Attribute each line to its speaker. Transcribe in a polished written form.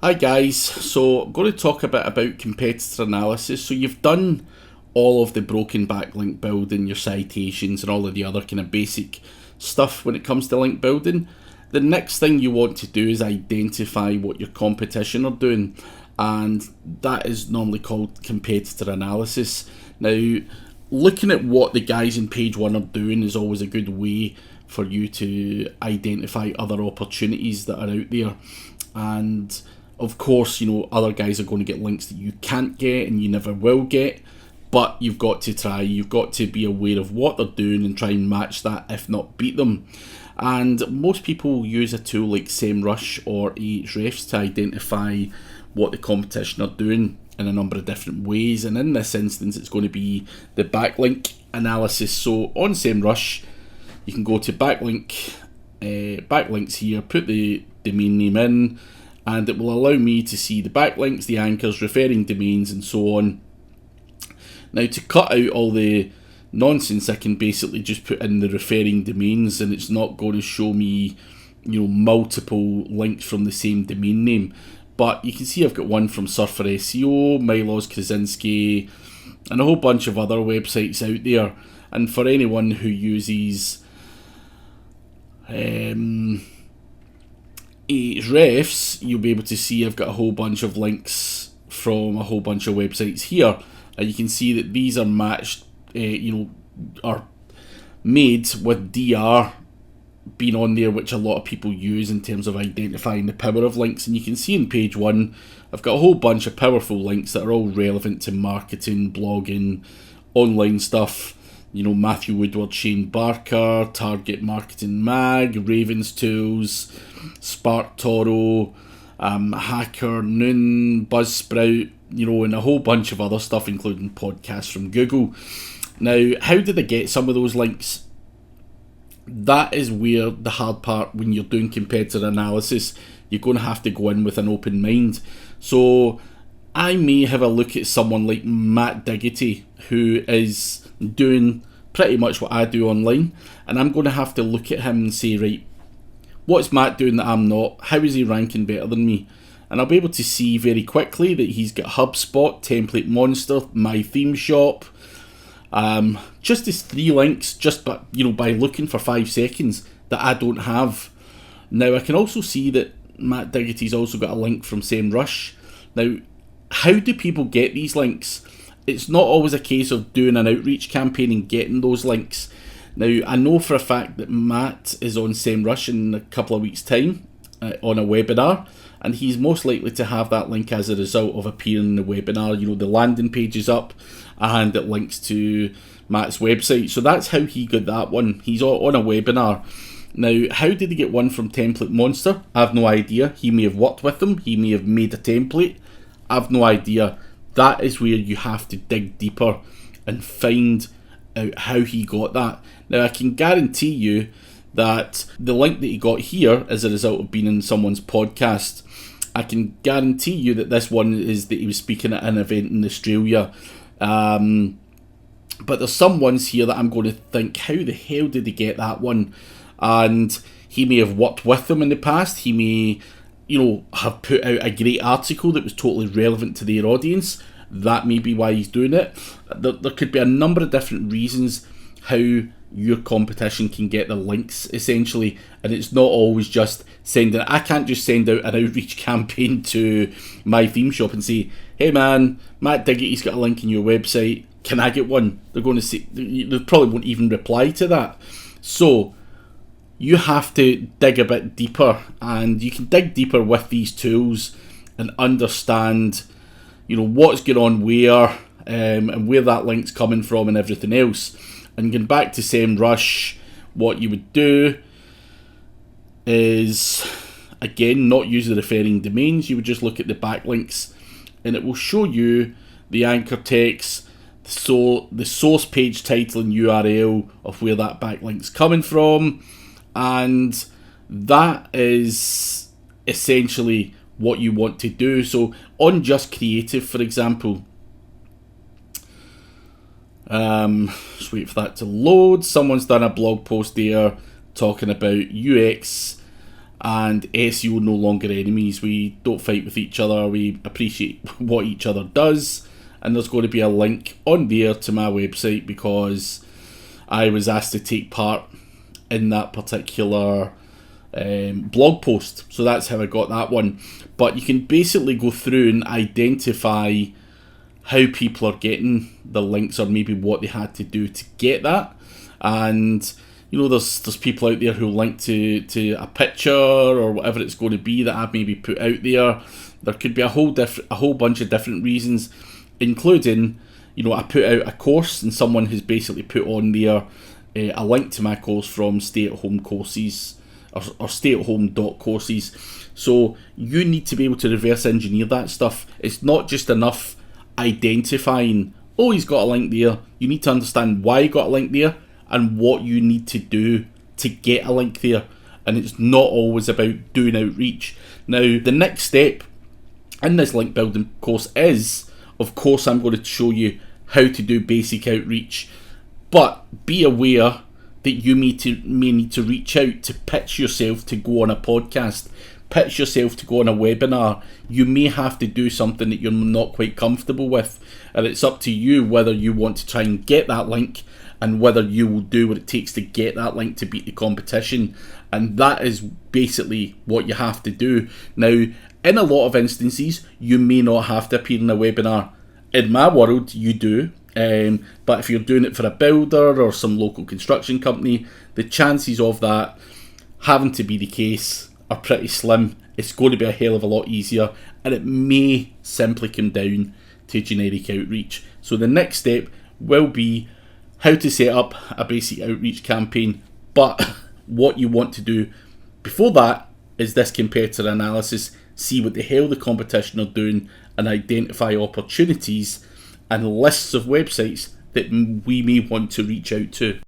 Speaker 1: Hi guys, so I'm going to talk a bit about competitor analysis. So you've done all of the broken backlink building, your citations and all of the other kind of basic stuff when it comes to link building. The next thing you want to do is identify what your competition are doing, and that is normally called competitor analysis. Now, looking at what the guys in page one are doing is always a good way for you to identify other opportunities that are out there. And of course, other guys are going to get links that you can't get and you never will get, but you've got to try, you've got to be aware of what they're doing and try and match that, if not beat them. And most people use a tool like SEMrush or Ahrefs to identify what the competition are doing in a number of different ways, and in this instance it's going to be the backlink analysis. So on SEMrush you can go to backlinks here, put the domain name in, and it will allow me to see the backlinks, the anchors, referring domains and so on. Now, to cut out all the nonsense, I can basically just put in the referring domains and it's not going to show me multiple links from the same domain name. But you can see I've got one from Surfer SEO, Milos Krasinski, and a whole bunch of other websites out there. And for anyone who uses Ahrefs, you'll be able to see I've got a whole bunch of links from a whole bunch of websites here, and you can see that these are matched, are made with DR being on there, which a lot of people use in terms of identifying the power of links. And you can see in page one I've got a whole bunch of powerful links that are all relevant to marketing, blogging, online stuff. Matthew Woodward, Shane Barker, Target Marketing Mag, Ravens Tools, Spark Toro, Hacker Noon, Buzzsprout, and a whole bunch of other stuff, including podcasts from Google. Now, how did I get some of those links? That is where the hard part, when you're doing competitor analysis, you're going to have to go in with an open mind. So I may have a look at someone like Matt Diggity, who is doing pretty much what I do online, and I'm going to have to look at him and say, right, what's Matt doing that I'm not? How is he ranking better than me? And I'll be able to see very quickly that he's got HubSpot, Template Monster, My Theme Shop. Just his 3 links, just by looking for 5 seconds, that I don't have. Now I can also see that Matt Diggity's also got a link from SEMrush. Now, how do people get these links? It's not always a case of doing an outreach campaign and getting those links. Now, I know for a fact that Matt is on SEMrush in a couple of weeks' time on a webinar, and he's most likely to have that link as a result of appearing in the webinar. The landing page is up and it links to Matt's website. So that's how he got that one. He's on a webinar. Now, how did he get one from Template Monster? I have no idea. He may have worked with them. He may have made a template. I have no idea. That is where you have to dig deeper and find out how he got that. Now, I can guarantee you that the link that he got here is a result of being in someone's podcast. I can guarantee you that this one is that he was speaking at an event in Australia. But there's some ones here that I'm going to think, how the hell did he get that one? And he may have worked with them in the past. He may, have put out a great article that was totally relevant to their audience. That may be why he's doing it. There could be a number of different reasons how your competition can get the links, essentially, and it's not always just sending. I can't just send out an outreach campaign to My Theme Shop and say, hey man, Matt Diggity's got a link in your website, can I get one? They're going to say, they probably won't even reply to that. So you have to dig a bit deeper, and you can dig deeper with these tools and understand what's going on where, and where that link's coming from and everything else. And going back to SEMrush, what you would do is, again, not use the referring domains. You would just look at the backlinks, and it will show you the anchor text, so the source page title and URL of where that backlink's coming from, and that is essentially what you want to do. So on Just Creative, for example, just wait for that to load. Someone's done a blog post there talking about UX and SEO no longer enemies. We don't fight with each other, we appreciate what each other does, and there's going to be a link on there to my website because I was asked to take part in that particular blog post. So that's how I got that one. But you can basically go through and identify how people are getting the links, or maybe what they had to do to get that. And there's people out there who link to a picture or whatever it's going to be that I've maybe put out there. There could be a whole bunch of different reasons, including I put out a course and someone has basically put on there a link to my course from Stay at Home Courses or stayathome.courses. So you need to be able to reverse engineer that stuff. It's not just enough identifying, oh, he's got a link there. You need to understand why he got a link there and what you need to do to get a link there. And it's not always about doing outreach. Now, the next step in this link building course is, of course, I'm going to show you how to do basic outreach. But be aware that you may need to reach out to pitch yourself to go on a podcast, pitch yourself to go on a webinar. You may have to do something that you're not quite comfortable with, and it's up to you whether you want to try and get that link and whether you will do what it takes to get that link to beat the competition. And that is basically what you have to do. Now, in a lot of instances, you may not have to appear in a webinar. In my world, you do. But if you're doing it for a builder or some local construction company, the chances of that having to be the case are pretty slim. It's going to be a hell of a lot easier, and it may simply come down to generic outreach. So the next step will be how to set up a basic outreach campaign, but what you want to do before that is this competitor analysis, see what the hell the competition are doing, and identify opportunities and lists of websites that we may want to reach out to.